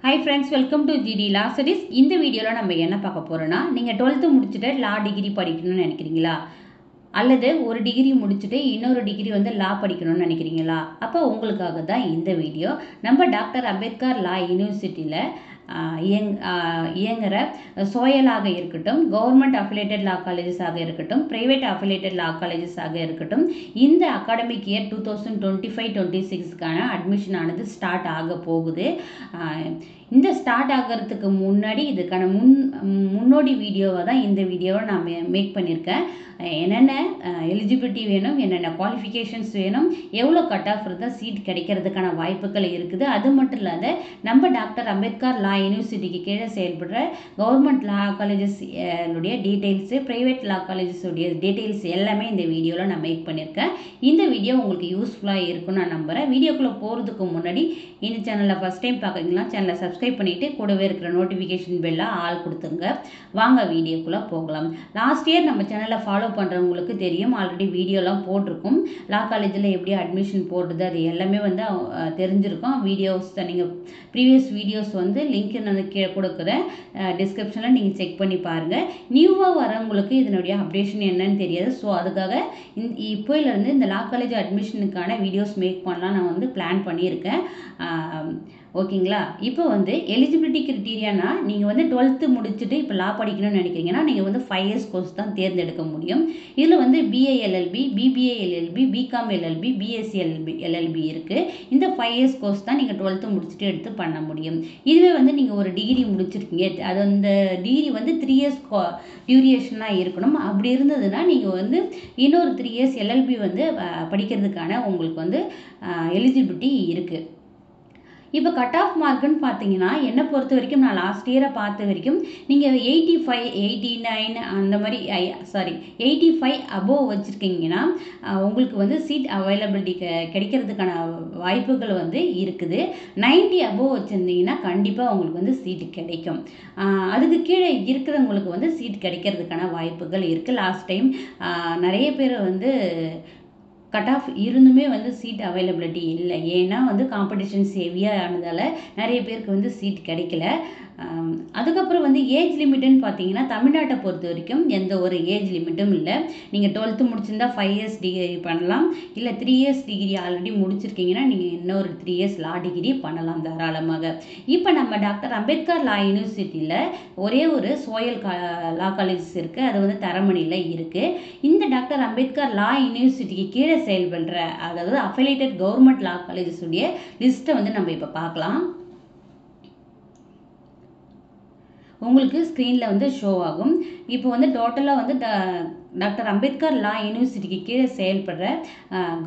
Hi friends, welcome to GD Law Studies. இந்த வீடியோல நம்ம என்ன பார்க்க போறோம்னா, நீங்க 12th முடிச்சிட்டு லா டிகிரி படிக்கணும்னு நினைக்கிறீங்களா? அல்லது ஒரு டிகிரி முடிச்சிட்டு இன்னொரு டிகிரி வந்து லா படிக்கணும்னு நினைக்கிறீங்களா? அப்போ உங்களுக்காக தான் இந்த வீடியோ. நம்ம டாக்டர் அம்பேத்கர் லா யூனிவர்சிட்டியில் இயங்குகிற சோயலாக இருக்கட்டும், கவர்மெண்ட் அஃபிலேட்டட் லா காலேஜஸாக இருக்கட்டும், ப்ரைவேட் அஃபிலேட்டட் லா காலேஜஸாக இருக்கட்டும், இந்த அகாடமிக் இயர் 2025-26க்கான அட்மிஷன் ஆனது ஸ்டார்ட் ஆக போகுது. இந்த ஸ்டார்ட் ஆகிறதுக்கு முன்னாடி இதுக்கான முன்னோடி வீடியோவை தான் இந்த வீடியோவை நான் மேக் பண்ணியிருக்கேன். என்னென்ன எலிஜிபிலிட்டி வேணும், என்னென்ன குவாலிஃபிகேஷன்ஸ் வேணும், எவ்வளோ கட் ஆஃப் இருந்தால் சீட் கிடைக்கிறதுக்கான வாய்ப்புகள் இருக்குது. அது மட்டும் இல்லாத நம்ம டாக்டர் அம்பேத்கர் லா யூனிவர்சிட்டிக்கு கீழே செயல்படுற government law colleges details, private law காலேஜஸுடைய டீட்டெயில்ஸ் எல்லாமே இந்த வீடியோவில் நான் மேக் பண்ணியிருக்கேன். இந்த வீடியோ உங்களுக்கு யூஸ்ஃபுல்லாக இருக்கும்னு நான் நம்புகிறேன். வீடியோக்குள்ளே போகிறதுக்கு முன்னாடி இந்த சேனலில் ஃபஸ்ட் டைம் பார்க்குறீங்களா, சேனலை சப்ஸ்கிரைப் பண்ணிவிட்டு கூடவே இருக்கிற நோட்டிஃபிகேஷன் பெல்லாக ஆல் கொடுத்துங்க. வாங்க வீடியோக்குள்ளே போகலாம். லாஸ்ட் இயர் நம்ம சேனலை ஃபாலோ பண்ணுறவங்களுக்கு தெரியும், ஆல்ரெடி வீடியோலாம் போட்டிருக்கும். லா காலேஜில் எப்படி அட்மிஷன் போடுறது அது எல்லாமே வந்து தெரிஞ்சிருக்கும். வீடியோஸ் நீங்கள் ப்ரீவியஸ் வீடியோஸ் வந்து லிங்க் நான் கீழே கொடுக்குறேன், டிஸ்கிரிப்ஷனில் நீங்கள் செக் பண்ணி பாருங்கள். நியூவாக வரவங்களுக்கு இதனுடைய அப்டேஷன் என்னன்னு தெரியாது. ஸோ அதுக்காக இப்போலேருந்து இந்த லா காலேஜ் அட்மிஷனுக்கான வீடியோஸ் மேக் பண்ணலாம் நான் வந்து பிளான் பண்ணியிருக்கேன். ஓகேங்களா? இப்போ வந்து எலிஜிபிலிட்டி கிரிட்டீரியானா, நீங்கள் வந்து 12th முடிச்சுட்டு இப்போ லா படிக்கணும்னு நினைக்கிறீங்கன்னா நீங்கள் வந்து 5 இயர்ஸ் கோர்ஸ் தான் தேர்ந்தெடுக்க முடியும். இதில் வந்து BA LLB, BBA LLB, BCom LLB, BSc LLB இருக்குது. இந்த 5 இயர்ஸ் கோர்ஸ் தான் நீங்கள் 12th முடிச்சுட்டு எடுத்து பண்ண முடியும். இதுவே வந்து நீங்கள் ஒரு டிகிரி முடிச்சிருக்கீங்க, அது அந்த டிகிரி வந்து 3 இயர்ஸ் டியூரேஷனாக இருக்கணும். அப்படி இருந்ததுன்னா நீங்கள் வந்து இன்னொரு 3 இயர்ஸ் எல்எல்பி வந்து படிக்கிறதுக்கான உங்களுக்கு வந்து எலிஜிபிலிட்டி இருக்குது. இப்போ கட் ஆஃப் மார்க்குன்னு பார்த்தீங்கன்னா, என்னை பொறுத்த வரைக்கும் நான் லாஸ்ட் இயரை பார்த்த வரைக்கும் நீங்கள் 85, 89 அந்த மாதிரி 85 அபோவ் வச்சுருக்கீங்கன்னா உங்களுக்கு வந்து சீட் அவைலபிலிட்டி கிடைக்கிறதுக்கான வாய்ப்புகள் வந்து இருக்குது. 90 அபோவ் வச்சுருந்தீங்கன்னா கண்டிப்பாக உங்களுக்கு வந்து சீட்டு கிடைக்கும். அதுக்கு கீழே இருக்கிறவங்களுக்கு வந்து சீட் கிடைக்கிறதுக்கான வாய்ப்புகள் இருக்குது. லாஸ்ட் டைம் நிறைய பேர் வந்து கட் ஆஃப் இருந்துமே வந்து சீட் அவைலபிலிட்டி இல்லை. ஏன்னா வந்து காம்படிஷன்ஸ் ஹெவியாக ஆனதால் நிறைய பேருக்கு வந்து சீட் கிடைக்கல. அதுக்கப்புறம் வந்து ஏஜ் லிமிட்டுன்னு பார்த்தீங்கன்னா, தமிழ்நாட்டை பொறுத்த வரைக்கும் எந்த ஒரு ஏஜ் லிமிட்டும் இல்லை. நீங்கள் 12th முடிச்சிருந்தா 5 இயர்ஸ் டிகிரி பண்ணலாம், இல்லை 3 இயர்ஸ் டிகிரி ஆல்ரெடி முடிச்சிருக்கீங்கன்னா நீங்கள் இன்னொரு 3 இயர்ஸ் லா டிகிரி பண்ணலாம் தாராளமாக. இப்போ நம்ம டாக்டர் அம்பேத்கர் லா யூனிவர்சிட்டியில் ஒரே ஒரு சோயல் லா காலேஜஸ் இருக்குது, அது வந்து தரமணியில் இருக்குது. இந்த டாக்டர் அம்பேத்கர் லா யூனிவர்சிட்டிக்கு கீழே செயல்படுற அதாவது அஃபிலேட்டட் கவர்மெண்ட் லா காலேஜஸுடைய லிஸ்ட்டை வந்து நம்ம இப்போ பார்க்கலாம். உங்களுக்கு ஸ்க்ரீனில் வந்து ஷோ ஆகும். இப்போ வந்து டோட்டலாக வந்து டாக்டர் அம்பேத்கர் லா யூனிவர்சிட்டிக்கு கீழே செயல்படுற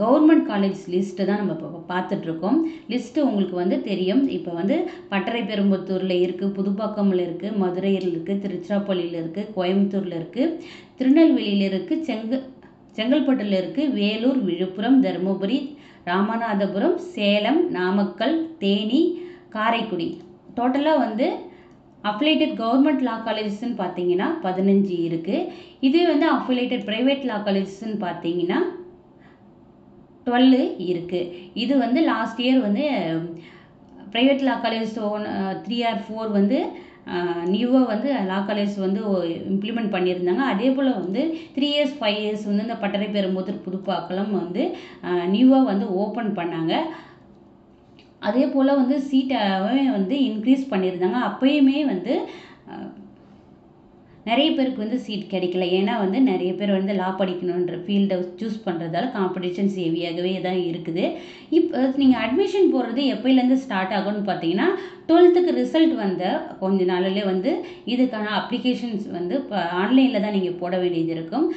கவர்மெண்ட் காலேஜ் லிஸ்ட்டு தான் நம்ம இப்போ பார்த்துட்ருக்கோம். லிஸ்ட்டு உங்களுக்கு வந்து தெரியும். இப்போ வந்து பட்டறைப்பெரும்புத்தூரில் இருக்குது, புதுப்பாக்கமில் இருக்குது, மதுரையில் இருக்குது, திருச்சிராப்பள்ளியில் இருக்குது, கோயம்புத்தூரில் இருக்குது, திருநெல்வேலியில் இருக்குது, செங்கல்பட்டில் இருக்குது, வேலூர், விழுப்புரம், தருமபுரி, ராமநாதபுரம், சேலம், நாமக்கல், தேனி, காரைக்குடி. டோட்டலாக வந்து அஃபிலேட்டட் கவர்மெண்ட் லா காலேஜஸ்ன்னு பார்த்தீங்கன்னா 15 இருக்குது. இதுவே வந்து அஃபிலேட்டட் ப்ரைவேட் லா காலேஜஸ்ன்னு பார்த்தீங்கன்னா 12 இருக்குது. இது வந்து லாஸ்ட் இயர் வந்து ப்ரைவேட் லா காலேஜஸ் 3 or 4 வந்து நியூவாக வந்து லா காலேஜ் வந்து இம்ப்ளிமெண்ட் பண்ணியிருந்தாங்க. அதே போல் வந்து 3 இயர்ஸ் 5 இயர்ஸ் வந்து இந்த பட்டறைப்பெரும்புத்தூர், புதுப்பாக்கம் வந்து நியூவாக வந்து ஓப்பன் பண்ணாங்க. அதே போல் வந்து சீட்டை வந்து இன்க்ரீஸ் பண்ணியிருந்தாங்க. அப்போயுமே வந்து நிறைய பேருக்கு வந்து சீட் கிடைக்கல. ஏன்னா வந்து நிறைய பேர் வந்து லா படிக்கணுன்ற ஃபீல்டை சூஸ் பண்ணுறதால காம்படிஷன்ஸ் ஹெவியாகவே தான் இருக்குது. இப்போ நீங்கள் அட்மிஷன் போடுறது எப்போலேருந்து ஸ்டார்ட் ஆகும்னு பார்த்தீங்கன்னா, 12th ரிசல்ட் வந்த கொஞ்ச நாளிலே வந்து இதுக்கான அப்ளிகேஷன்ஸ் வந்து இப்போ ஆன்லைனில் தான் நீங்கள் போட வேண்டியது இருக்கும்.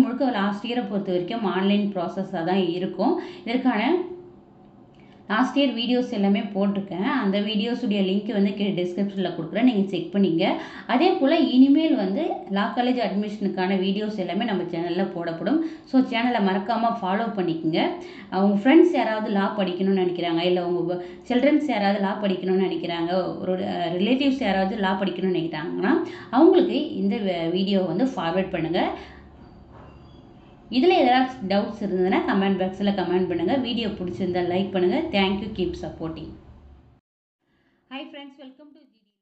முழுக்க லாஸ்ட் இயரை பொறுத்த வரைக்கும் ஆன்லைன் ப்ராசஸாக தான் இருக்கும். இதற்கான லாஸ்ட் இயர் வீடியோஸ் எல்லாமே போட்டிருக்கேன். அந்த வீடியோஸுடைய லிங்க் வந்து கீழே டிஸ்கிரிப்ஷனில் கொடுக்குறேன், நீங்கள் செக் பண்ணிங்க. அதே போல் இனிமேல் வந்து லா காலேஜ் அட்மிஷனுக்கான வீடியோஸ் எல்லாமே நம்ம சேனலில் போடப்படும். ஸோ சேனலை மறக்காமல் ஃபாலோ பண்ணிக்கோங்க. உங்கள் ஃப்ரெண்ட்ஸ் யாராவது லா படிக்கணும்னு நினைக்கிறாங்க, இல்லை உங்கள் சில்ட்ரன்ஸ் யாராவது லா படிக்கணும்னு நினைக்கிறாங்க, ஒரு ரிலேட்டிவ்ஸ் யாராவது லா படிக்கணும்னு நினைக்கிறாங்கன்னா அவங்களுக்கு இந்த வீடியோவை வந்து ஃபார்வர்ட் பண்ணுங்கள். இதில் ஏதாவது டவுட்ஸ் இருந்ததுன்னா கமெண்ட் பாக்ஸில் கமெண்ட் பண்ணுங்கள். வீடியோ பிடிச்சிருந்தால் லைக் பண்ணுங்கள். Thank you, keep supporting. Hi friends, welcome to GD